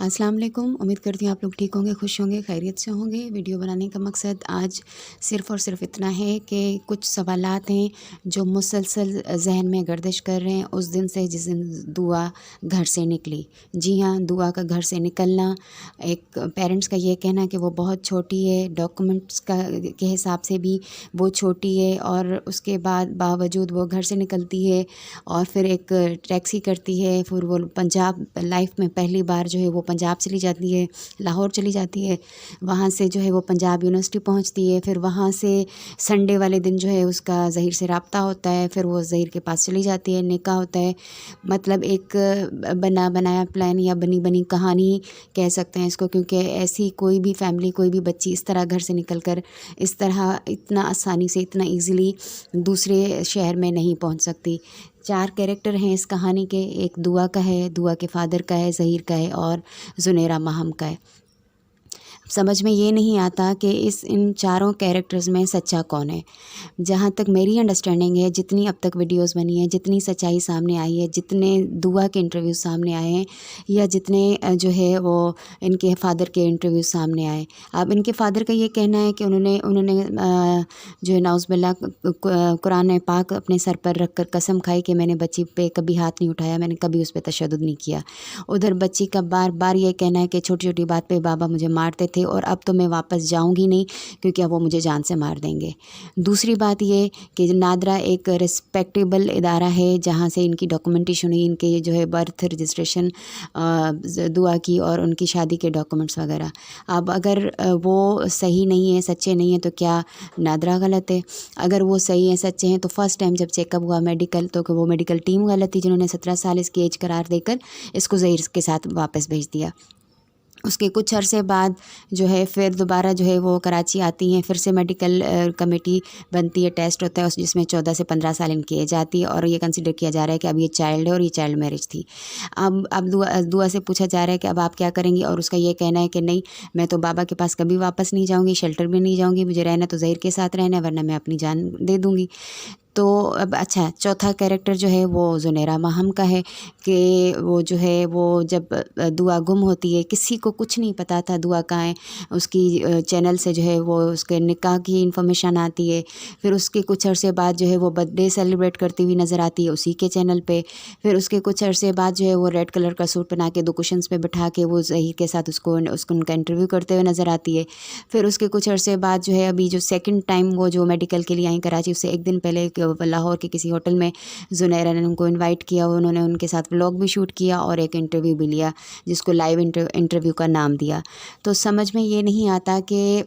अस्सलाम वालेकुम। उम्मीद करती हूँ आप लोग ठीक होंगे, खुश होंगे, खैरियत से होंगे। वीडियो बनाने का मकसद आज सिर्फ़ और सिर्फ इतना है कि कुछ सवालात हैं जो मुसलसल ज़हन में गर्दिश कर रहे हैं उस दिन से जिस दिन दुआ घर से निकली। जी हाँ, दुआ का घर से निकलना, एक पेरेंट्स का ये कहना कि वो बहुत छोटी है, डॉक्यूमेंट्स के हिसाब से भी वो छोटी है, और उसके बाद बावजूद वो घर से निकलती है और फिर एक टैक्सी करती है, फिर वो पंजाब लाइफ में पहली बार जो है वो पंजाब चली जाती है, लाहौर चली जाती है। वहाँ से जो है वो पंजाब यूनिवर्सिटी पहुँचती है, फिर वहाँ से संडे वाले दिन जो है उसका ज़हीर से रब्ता होता है, फिर वो ज़हीर के पास चली जाती है, निकाह होता है। मतलब एक बना बनाया प्लान या बनी बनी कहानी कह सकते हैं इसको, क्योंकि ऐसी कोई भी फैमिली, कोई भी बच्ची इस तरह घर से निकल कर इस तरह इतना आसानी से, इतना ईज़िली दूसरे शहर में नहीं पहुँच सकती। 4 कैरेक्टर हैं इस कहानी के। एक दुआ का है, दुआ के फ़ादर का है, ज़हीर का है और ज़ुनैरा माहम का है। समझ में ये नहीं आता कि इन चारों कैरेक्टर्स में सच्चा कौन है। जहाँ तक मेरी अंडरस्टैंडिंग है, जितनी अब तक वीडियोस बनी है, जितनी सच्चाई सामने आई है, जितने दुआ के इंटरव्यूज़ सामने आए हैं, या जितने जो है वो इनके फ़ादर के इंटरव्यूज़ सामने आए। अब इनके फ़ादर का ये कहना है कि उन्होंने जो है नाउज़ुबिल्लाह कुरान पाक अपने सर पर रख कर कसम खाई कि मैंने बच्ची पे कभी हाथ नहीं उठाया, मैंने कभी उस पर तशद्दुद नहीं किया। उधर बच्ची का बार बार ये कहना है कि छोटी छोटी बात पे बाबा मुझे मारते थे और अब तो मैं वापस जाऊंगी नहीं, क्योंकि अब वो मुझे जान से मार देंगे। दूसरी बात ये कि नादरा एक रिस्पेक्टेबल इदारा है जहाँ से इनकी डॉक्यूमेंटेशन हुई, इनके जो है बर्थ रजिस्ट्रेशन, दुआ की और उनकी शादी के डॉक्यूमेंट्स वगैरह। अब अगर वो सही नहीं है, सच्चे नहीं है, तो क्या नादरा गलत है? अगर वो सही है, सच्चे हैं, तो फर्स्ट टाइम जब चेकअप हुआ मेडिकल, तो वो मेडिकल टीम गलत थी जिन्होंने 17 साल इसकी एज करार देकर इसको ज़हीर के साथ वापस भेज दिया। उसके कुछ अरसे बाद जो है फिर दोबारा जो है वो कराची आती हैं, फिर से मेडिकल कमेटी बनती है, टेस्ट होता है जिसमें 14 से 15 साल इनकी एज आती है, और ये कंसिडर किया जा रहा है कि अब ये चाइल्ड है और ये चाइल्ड मैरिज थी। अब दुआ से पूछा जा रहा है कि अब आप क्या करेंगी, और उसका ये कहना है कि नहीं, मैं तो बाबा के पास कभी वापस नहीं जाऊँगी, शेल्टर भी नहीं जाऊँगी, मुझे रहना तो ज़हीर के साथ रहना है, वरना मैं अपनी जान दे दूँगी। तो अब अच्छा, चौथा कैरेक्टर जो है वो ज़ुनैरा माहम का है कि वो जो है वो जब दुआ गुम होती है, किसी को कुछ नहीं पता था दुआ कहाँ है। उसकी चैनल से जो है वो उसके निकाह की इन्फॉर्मेशन आती है, फिर उसके कुछ अरसे बाद जो है वो बर्थडे सेलिब्रेट करती हुई नज़र आती है उसी के चैनल पे। फिर उसके कुछ अरसे बाद जो है वो रेड कलर का सूट पहना के 2 कुशन्स पे बिठा के वो ज़हीर के साथ उसको उनका इंटरव्यू करते हुए नज़र आती है। फिर उसके कुछ अरसे बाद जो है अभी जो सेकंड टाइम वो जो मेडिकल के लिए आई कराची, उससे एक दिन पहले लाहौर के किसी होटल में ज़ुनैरा ने उनको इनवाइट किया, उन्होंने उनके साथ व्लॉग भी शूट किया और एक इंटरव्यू भी लिया, जिसको लाइव इंटरव्यू का नाम दिया। तो समझ में ये नहीं आता कि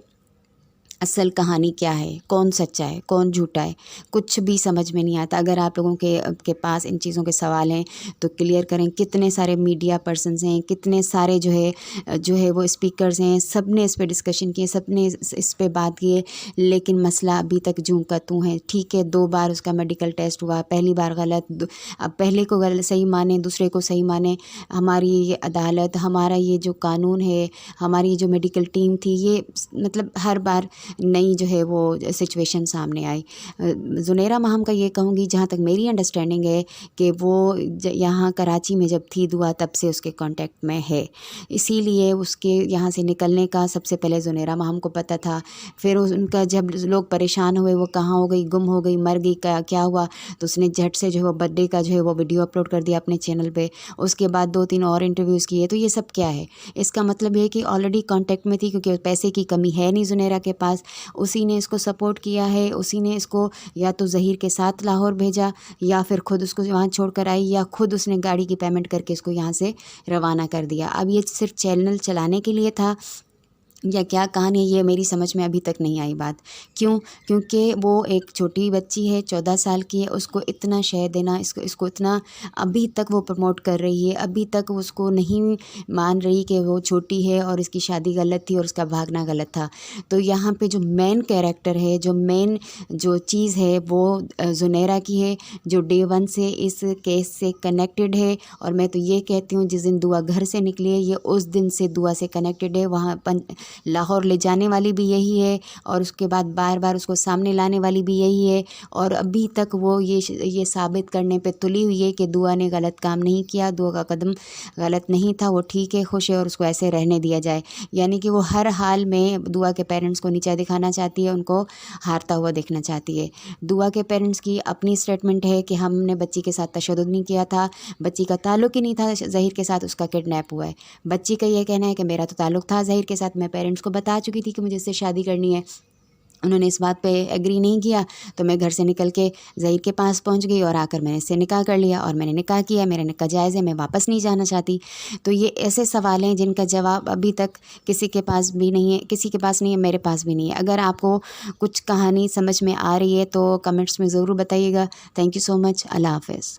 असल कहानी क्या है, कौन सच्चा है, कौन झूठा है, कुछ भी समझ में नहीं आता। अगर आप लोगों के पास इन चीज़ों के सवाल हैं तो क्लियर करें। कितने सारे मीडिया पर्सन्स हैं, कितने सारे जो है वो स्पीकर्स हैं, सब ने इस पे डिस्कशन किए, सब ने इस पे बात की है, लेकिन मसला अभी तक जूं का तूं है। ठीक है, 2 बार उसका मेडिकल टेस्ट हुआ, पहली बार गलत, अब पहले को गलत सही माने, दूसरे को सही माने। हमारी ये अदालत, हमारा ये जो कानून है, हमारी जो मेडिकल टीम थी, ये मतलब हर बार नई जो है वो सिचुएशन सामने आई। ज़ुनैरा माहम का ये कहूँगी, जहाँ तक मेरी अंडरस्टैंडिंग है, कि वो यहाँ कराची में जब थी दुआ, तब से उसके कांटेक्ट में है, इसीलिए उसके यहाँ से निकलने का सबसे पहले ज़ुनैरा माहम को पता था। फिर उनका जब लोग परेशान हुए, वो कहाँ हो गई, गुम हो गई, मर गई, क्या हुआ, तो उसने झट से जो है वो बर्थडे का जो है वो वीडियो अपलोड कर दिया अपने चैनल पे। उसके बाद 2-3 और इंटरव्यूज़ किए। तो ये सब क्या है? इसका मतलब ये है कि ऑलरेडी कांटेक्ट में थी, क्योंकि पैसे की कमी है नहीं ज़ुनैरा के पास। उसी ने इसको सपोर्ट किया है, उसी ने इसको या तो ज़हीर के साथ लाहौर भेजा, या फिर खुद उसको वहाँ छोड़ कर आई, या खुद उसने गाड़ी की पेमेंट करके इसको यहाँ से रवाना कर दिया। अब ये सिर्फ चैनल चलाने के लिए था या क्या कहानी है, ये मेरी समझ में अभी तक नहीं आई बात। क्यों? क्योंकि वो एक छोटी बच्ची है, 14 साल की है, उसको इतना शय देना, इसको इतना अभी तक वो प्रमोट कर रही है, अभी तक उसको नहीं मान रही कि वो छोटी है और इसकी शादी गलत थी और उसका भागना गलत था। तो यहाँ पे जो मेन कैरेक्टर है, जो मेन जो चीज़ है, वो ज़ुनैरा की है, जो डे 1 से इस केस से कनेक्टेड है। और मैं तो ये कहती हूँ, जिस दिन दुआ घर से निकली है, ये उस दिन से दुआ से कनेक्टेड है। वहाँ لاہور لے جانے والی بھی یہی ہے اور اس کے بعد بار بار اس کو سامنے لانے والی بھی یہی ہے، اور ابھی تک وہ یہ ثابت کرنے پہ تلی ہوئی ہے کہ دعا نے غلط کام نہیں کیا، دعا کا قدم غلط نہیں تھا، وہ ٹھیک ہے، خوش ہے اور اس کو ایسے رہنے دیا جائے۔ یعنی کہ وہ ہر حال میں دعا کے پیرنٹس کو نیچا دکھانا چاہتی ہے، ان کو ہارتا ہوا دیکھنا چاہتی ہے۔ دعا کے پیرنٹس کی اپنی اسٹیٹمنٹ ہے کہ ہم نے بچی کے ساتھ تشدد نہیں کیا تھا، بچی کا تعلق ہی نہیں تھا ظہیر کے ساتھ، اس کا کڈنیپ ہوا ہے۔ بچی کا یہ کہنا ہے کہ میرا تو تعلق تھا ظہیر کے ساتھ، میں پیرنٹس کو بتا چکی تھی کہ مجھے اس سے شادی کرنی ہے، انہوں نے اس بات پہ ایگری نہیں کیا، تو میں گھر سے نکل کے ظہیر کے پاس پہنچ گئی اور آ کر میں نے اس سے نکاح کر لیا اور میں نے نکاح کیا، میرا نکاح جائز ہے، میں واپس نہیں جانا چاہتی۔ تو یہ ایسے سوال ہیں جن کا جواب ابھی تک کسی کے پاس بھی نہیں ہے، کسی کے پاس نہیں ہے، میرے پاس بھی نہیں ہے۔ اگر آپ کو کچھ کہانی سمجھ میں آ رہی ہے تو کمنٹس میں ضرور بتائیے گا۔ تھینک یو سو مچ۔ اللہ حافظ۔